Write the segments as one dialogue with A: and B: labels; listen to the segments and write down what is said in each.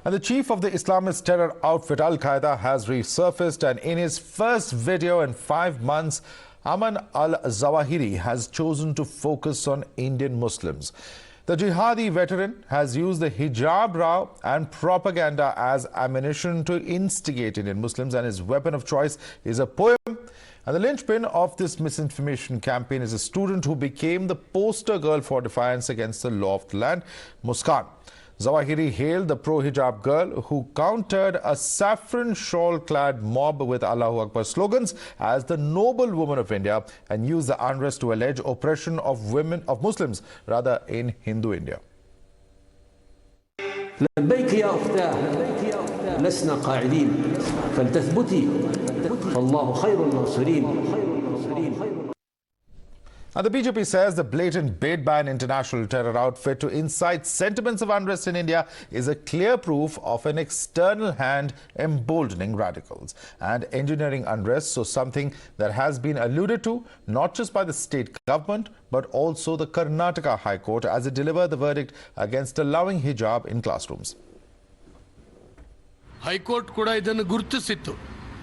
A: And the chief of the Islamist terror outfit Al-Qaeda has resurfaced, and in his first video in 5 months, Ayman Al-Zawahiri has chosen to focus on Indian Muslims. The jihadi veteran has used the Hijab Row and propaganda as ammunition to instigate Indian Muslims, and his weapon of choice is a poem. And the linchpin of this misinformation campaign is a student who became the poster girl for defiance against the law of the land, Muskan. Zawahiri hailed the pro-hijab girl who countered a saffron shawl-clad mob with Allahu Akbar slogans as the noble woman of India, and used the unrest to allege oppression of Muslims, rather in Hindu India.
B: لبيك يا أختاه لسنا قاعدين فلتثبتي فالله خير الناصرين.
A: Now, the BJP says the blatant bid by an international terror outfit to incite sentiments of unrest in India is a clear proof of an external hand emboldening radicals and engineering unrest, so something that has been alluded to not just by the state government but also the Karnataka High Court as it delivered the verdict against allowing hijab in classrooms.
C: High Court ಕೂಡ ಇದನ್ನು ಗುರುತಿಸಿತ್ತು.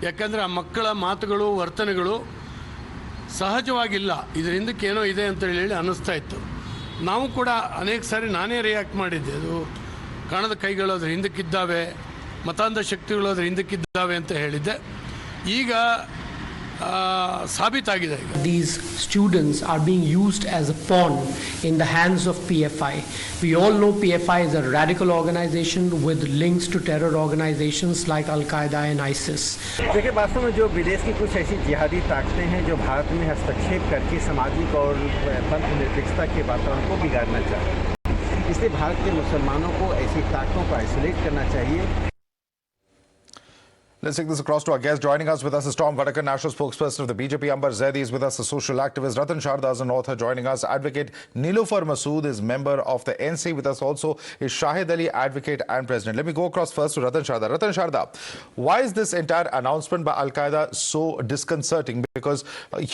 C: ಯಾಕಂದ್ರೆ ಆ ಮಕ್ಕಳ ಮಾತುಗಳು ವರ್ತನೆಗಳು ಸಹಜವಾಗಿಲ್ಲ, ಇದರ ಹಿಂದಕ್ಕೆ ಏನೋ ಇದೆ ಅಂತ ಹೇಳಿ ಅನ್ನಿಸ್ತಾ ಇತ್ತು. ನಾವು ಕೂಡ ಅನೇಕ ಸಾರಿ ನಾನೇ ರಿಯಾಕ್ಟ್ ಮಾಡಿದ್ದೆ, ಅದು ಕಾಣದ ಕೈಗಳು ಅದರ ಹಿಂದಕ್ಕಿದ್ದಾವೆ, ಮತಾಂಧ ಶಕ್ತಿಗಳು ಅದರ ಹಿಂದಕ್ಕಿದ್ದಾವೆ ಅಂತ ಹೇಳಿದ್ದೆ. ಈಗ ಸಾಬೀತಾಗಿದೆ.
D: These students are being used as a pawn in the hands of PFI. We all know PFI is a radical organization with links to terror organizations like Al-Qaeda and ISIS.
E: देखिए, वास्तव में जो विदेश की कुछ ऐसी जिहादी ताकतें हैं जो भारत में हस्तक्षेप करके सामाजिक और पंथ निरपेक्षता के वातावरण को बिगाड़ना चाहते हैं, इसलिए भारत के मुसलमानों को ऐसी ताकतों को आइसोलेट करना चाहिए.
A: Let's take this across to our guest. Joining us with us is Tom Vadakar, national spokesperson of the BJP. Ambar Zaidi is with us, a social activist. Ratan Sharda is an author. Joining us, advocate Niloufar Masood is member of the NC. With us also is Shahid Ali, advocate and president. Let me go across first to Ratan Sharda. Ratan Sharda, why is this entire announcement by Al-Qaeda so disconcerting? Because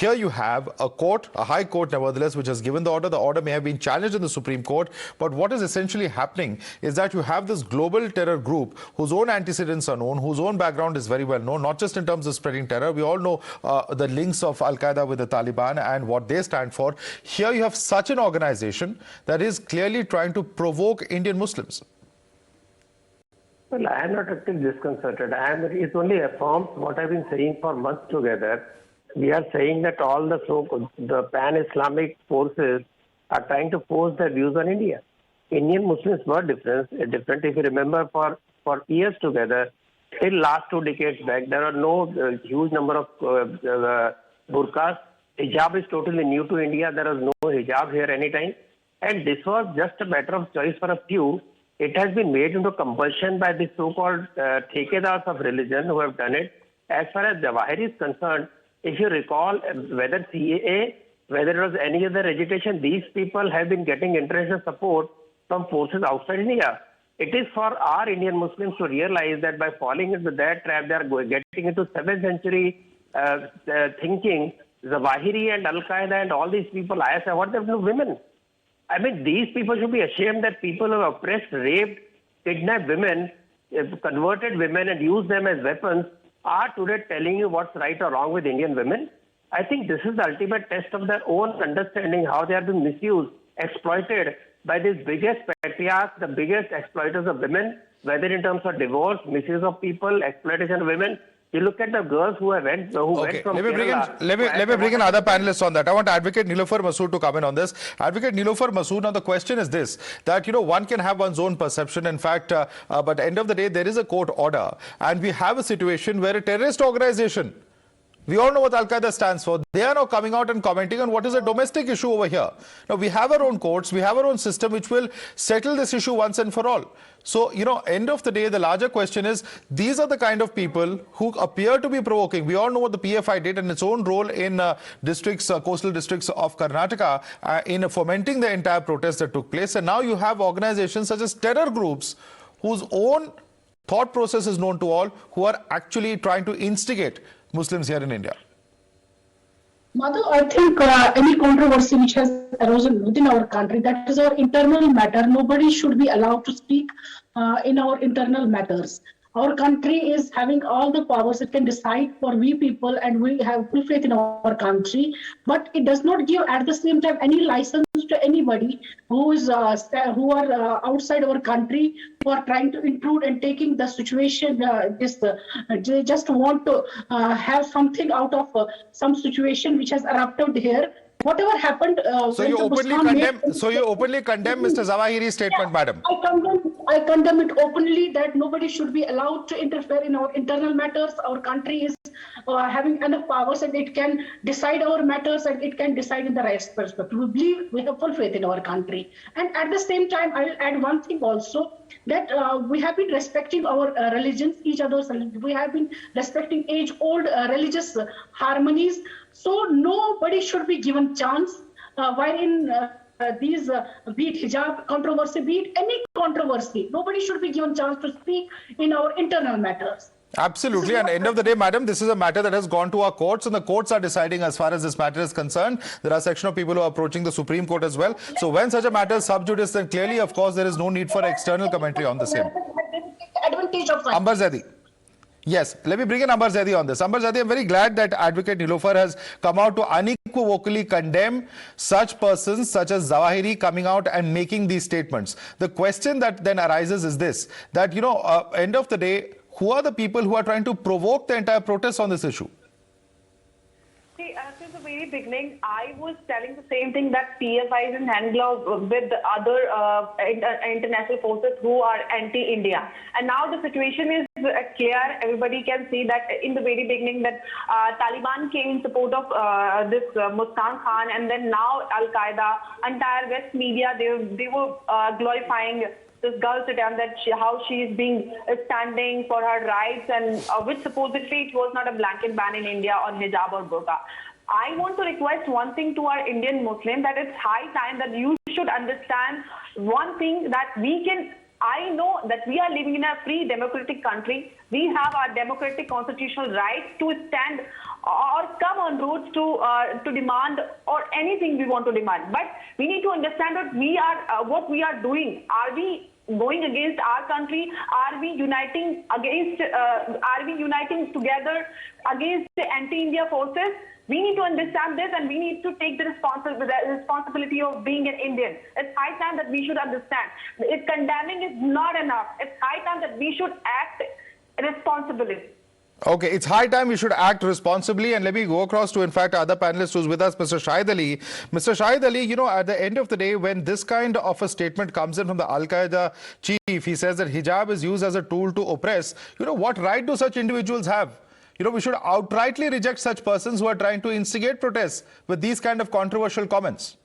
A: here you have a court, a high court nevertheless, which has given the order. The order may have been challenged in the Supreme Court, but what is essentially happening is that you have this global terror group whose own antecedents are known, whose own background is very well known, not just in terms of spreading terror. We all know the links of Al-Qaeda with the Taliban and what they stand for. Here you have such an organization that is clearly trying to provoke Indian Muslims.
F: Well, I am not actually disconcerted. It's only affirms what I've been saying for months together. We are saying that all the pan-Islamic forces are trying to force their views on India. Indian Muslims were different. If you remember, for years together, till last 2 decades back, there are no huge number of burqas. Hijab is totally new to India. There was no hijab here anytime. And this was just a matter of choice for a few. It has been made into compulsion by the so-called thekedars of religion who have done it. As far as Zawahiri is concerned, if you recall, whether CAA, whether it was any other agitation, these people have been getting international support from forces outside India. It is for our Indian Muslims to realize that by falling into that trap, they are getting into 7th century thinking. Zawahiri and Al-Qaeda and all these people, ISI, what they have to do women? I mean, these people should be ashamed that people who have oppressed, raped, kidnapped women, converted women and used them as weapons are today telling you what's right or wrong with Indian women. I think this is the ultimate test of their own understanding, how they are being misused, exploited by these biggest patriarchs, the biggest exploiters of women, whether in terms of divorce, misuse of people, exploitation of women. You look at the girls who went from Kerala.
A: Let me bring in other panelists on that. I want Advocate Niloufar Masood to come in on this. Advocate Niloufar Masood, now the question is this, that, one can have one's own perception. In fact, but at the end of the day, there is a court order. And we have a situation where a terrorist organization, we all know what Al-Qaeda stands for. They are now coming out and commenting on what is a domestic issue over here. Now, we have our own courts, we have our own system which will settle this issue once and for all. So, end of the day, the larger question is, these are the kind of people who appear to be provoking. We all know what the PFI did and its own role in coastal districts of Karnataka in fomenting the entire protest that took place. And now you have organizations such as terror groups whose own thought process is known to all, who are actually trying to instigate Muslims here in India.
G: Madhu, I think any controversy which has arisen within our country, that is our internal matter. Nobody should be allowed to speak in our internal matters. Our country is having all the powers. It can decide for we people, and we have full faith in our country. But it does not give at the same time any license to anybody who is outside our country, who are trying to intrude and taking the situation. They just want to have something out of some situation which has erupted here. Whatever happened.
A: So you openly condemn. So you openly condemn Mr. Zawahiri's statement, madam.
G: I condemn it openly that nobody should be allowed to interfere in our internal matters. Our country is having enough powers, and it can decide our matters, and it can decide in the right perspective. We believe we have full faith in our country. And at the same time, I will add one thing also, that we have been respecting our religions, each other's religions. We have been respecting age-old religious harmonies. So nobody should be given chance wherein these be it hijab controversy, be it any controversy, nobody should be given chance to speak in our internal matters.
A: Absolutely. And end of the day, madam, this is a matter that has gone to our courts, and the courts are deciding as far as this matter is concerned. There are a section of people who are approaching the Supreme Court as well. So when such a matter is sub judice, then clearly, of course, there is no need for external commentary on the same.
G: Advantage of
A: Ambar Zaidi. Yes, let me bring in Ambar Zaidi on this. Ambar Zaidi, I'm very glad that Advocate Niloufar has come out to unequivocally condemn such persons such as Zawahiri coming out and making these statements. The question that then arises is this, that, end of the day, who are the people who are trying to provoke the entire protest on this issue?
H: See, since the very beginning, I was telling the same thing, that PFI is in hand glove with other international forces who are anti-India. And now the situation is clear. Everybody can see that in the very beginning that Taliban came in support of this Muskan Khan, and then now Al-Qaeda, entire West media, they were glorifying this girl to them, that how she is being standing for her rights, and which supposedly it was not a blanket ban in India on hijab or burqa. I want to request one thing to our Indian Muslim, that it's high time that you should understand one thing, that I know that we are living in a free democratic country. We have our democratic constitutional rights to stand or come on roads to demand or anything we want to demand. But we need to understand that we are what we are doing. Are we going against our country? Are we uniting against? Are we uniting together against the anti-India forces? We need to understand this, and we need to take the responsibility of being an Indian. It's high time that we should understand. Condemning is not enough. It's high time that we should act responsibly.
A: Okay, it's high time we should act responsibly, and let me go across to, in fact, other panelist who's with us, Mr. Shahid Ali. Mr. Shahid Ali, at the end of the day, when this kind of a statement comes in from the Al-Qaeda chief, he says that hijab is used as a tool to oppress. What right do such individuals have? We should outrightly reject such persons who are trying to instigate protests with these kind of controversial comments.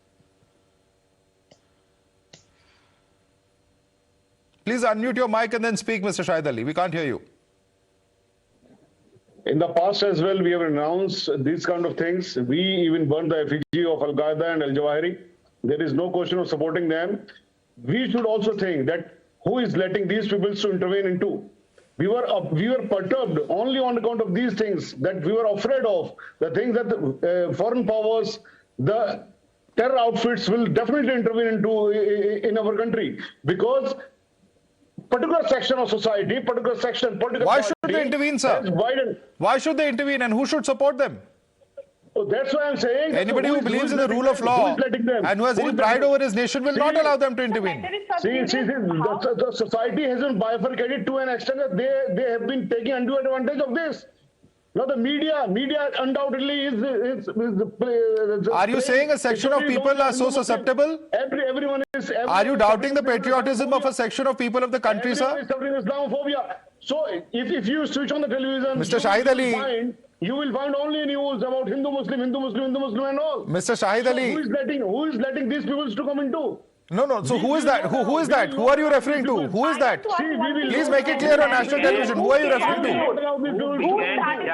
A: Please unmute your mic and then speak, Mr. Shahid Ali. We can't hear you.
I: In the past as well, we have announced these kind of things. We even burned the effigy of Al-Qaeda and Al-Zawahiri. There is no question of supporting them. We should also think that who is letting these people to intervene into? We were perturbed only on account of these things, that we were afraid of, the things that the foreign powers, the terror outfits will definitely intervene into in our country, because particular section of society, particular section, political
A: Why should they intervene, sir? Why should they intervene, and who should support them?
I: Oh, that's why I'm saying
A: anybody who believes in the rule of law and who has any pride over his nation will not allow them to intervene.
I: The society has been bifurcated to an extent that they have been taking undue advantage of this. Now the media undoubtedly is
A: Are you saying a section of people are so susceptible?
I: Everyone is.
A: Are you doubting the patriotism of a section of people of the country, sir?
I: Is suffering Islamophobia. So if you switch on the television,
A: Mr. Shahid Ali,
I: you will find only news about Hindu Muslim and all.
A: Mr. Shahid Ali,
I: who is letting these people to come into?
A: No. So who is that? Who is that? Who are you referring to? Who is that? Please make it clear on national television. Who are you referring to?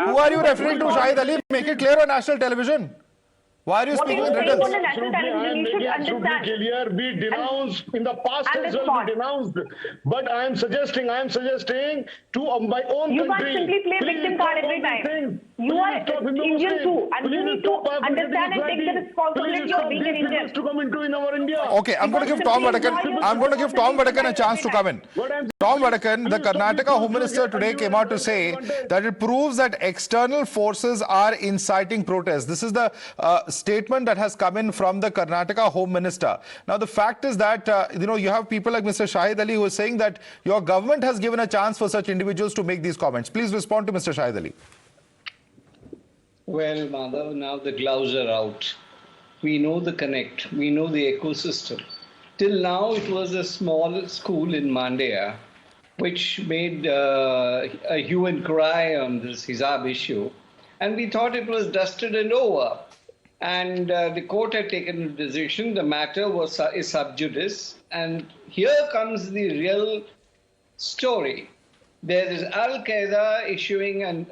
A: Who are you referring to, Shahid Ali? Make it clear on national television. Why are you speaking in riddles?
I: We denounced in the past as well. We denounced, but I am suggesting to my own country.
H: You can't simply play victim card every time. You are Indian too, and you need to understand and take the responsibility of being an Indian.
I: To come into in our India.
A: Okay, I'm going to give Tom Vadakan a chance to come in. Tom Vadakan, the Karnataka Home Minister today came out to say that it proves that external forces are inciting protests. This is the statement that has come in from the Karnataka Home Minister. Now, the fact is that, you have people like Mr. Shahid Ali who is saying that your government has given a chance for such individuals to make these comments. Please respond to Mr. Shahid Ali.
J: Well, Madhav, now the gloves are out. We know the connect. We know the ecosystem. Till now, it was a small school in Mandya, which made a hue and cry on this hijab issue. And we thought it was dusted and over. And the court had taken a decision. The matter is sub judice. And here comes the real story. There is Al-Qaeda issuing, and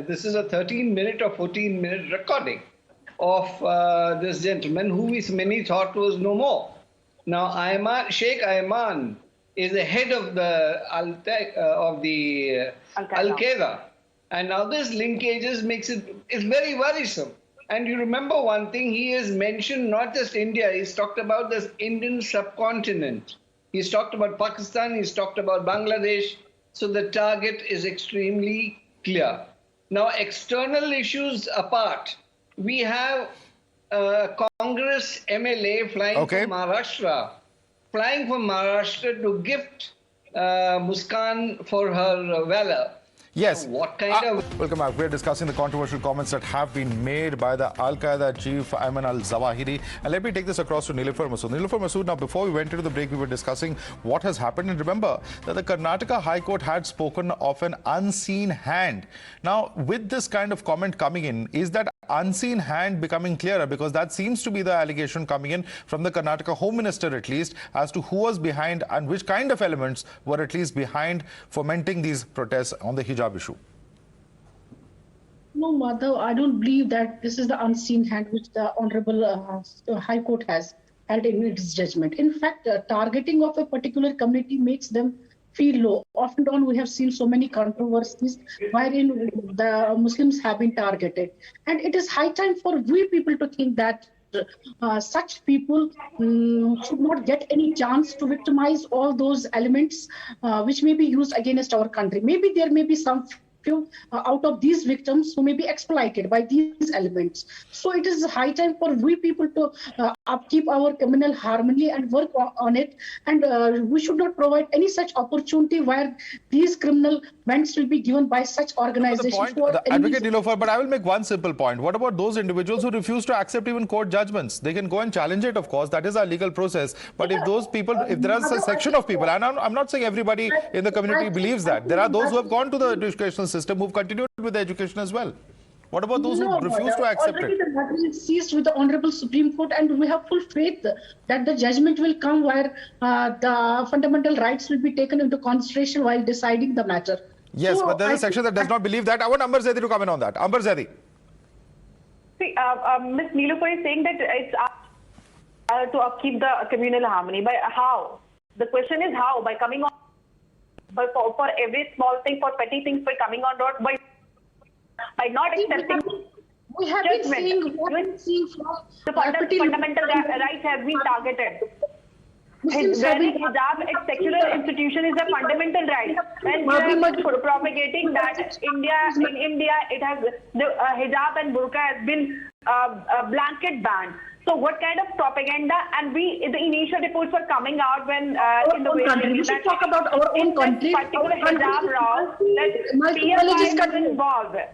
J: this is a 13-minute or 14-minute recording of this gentleman who many thought was no more. Now, Sheikh Ayman is the head of the Al-Qaeda. And now this linkages makes it's very worrisome. And you remember one thing, he has mentioned not just India, he's talked about this Indian subcontinent. He's talked about Pakistan, he's talked about Bangladesh. So the target is extremely clear. Now, external issues apart, we have Congress MLA flying from Maharashtra to gift Muskan for her valor.
A: Yes.
J: What kind of...
A: Welcome back. We're discussing the controversial comments that have been made by the Al-Qaeda chief Ayman Al-Zawahiri. And let me take this across to Nilüfer Masood. Nilüfer Masood, now before we went into the break, we were discussing what has happened. And remember that the Karnataka High Court had spoken of an unseen hand. Now, with this kind of comment coming in, is that unseen hand becoming clearer? Because that seems to be the allegation coming in from the Karnataka Home Minister, at least, as to who was behind and which kind of elements were at least behind fomenting these protests on the hijab issue.
G: No, Madhav, I don't believe that this is the unseen hand which the Honorable High Court has held in its judgment. In fact, targeting of a particular community makes them feel low. Often on we have seen so many controversies wherein the Muslims have been targeted. And it is high time for we people to think that such people should not get any chance to victimize all those elements which may be used against our country. Maybe there may be some few out of these victims who may be exploited by these elements. So it is high time for we people to upkeep our communal harmony and work on it. And we should not provide any such opportunity where these criminal events will be given by such organizations.
A: Advocate Nilüfer, but I will make one simple point. What about those individuals who refuse to accept even court judgments? They can go and challenge it, of course. That is our legal process. But if those people, if there is a section of people, and I'm not saying everybody in the community believes that. There are those who have gone to the educational system who've continued with the education as well. What about those who refuse to accept it?
G: The matter is seized with the Honorable Supreme Court, and we have full faith that the judgment will come where the fundamental rights will be taken into consideration while deciding the matter.
A: Yes, so but there's a section that does not believe that. I want Amber Zaidi to comment on that. Amber Zaidi.
H: See, Ms. Nilüfer is saying that it's to upkeep the communal harmony. By how? The question is how? By coming on, for every small thing, for petty things, by coming on board, by not accepting.
G: We have been seeing
H: the fundamental rights have been targeted. Wearing hijab at secular institution is a fundamental right, and we are propagating that in India it has the hijab and burqa has been a blanket ban. So what kind of propaganda? And the initial reports were coming out when in the way
G: we should talk about our own country.
H: Particular hijab law that PFI was involved, and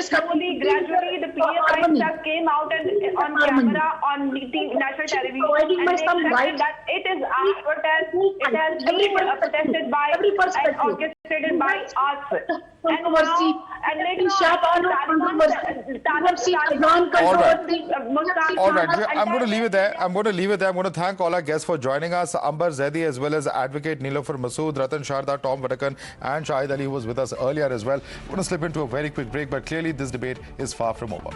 H: slowly, gradually, the PFI stuff came out and on camera on national television, and they accepted that it is our protest. It has been protested by and orchestrated by us. And now,
A: All right. I'm going to leave it there. I'm going to thank all our guests for joining us. Amber Zaidi, as well as Advocate Nilüfer Masood, Ratan Sharda, Tom Vadakan, and Shahid Ali, who was with us earlier as well. We're going to slip into a very quick break, but clearly this debate is far from over.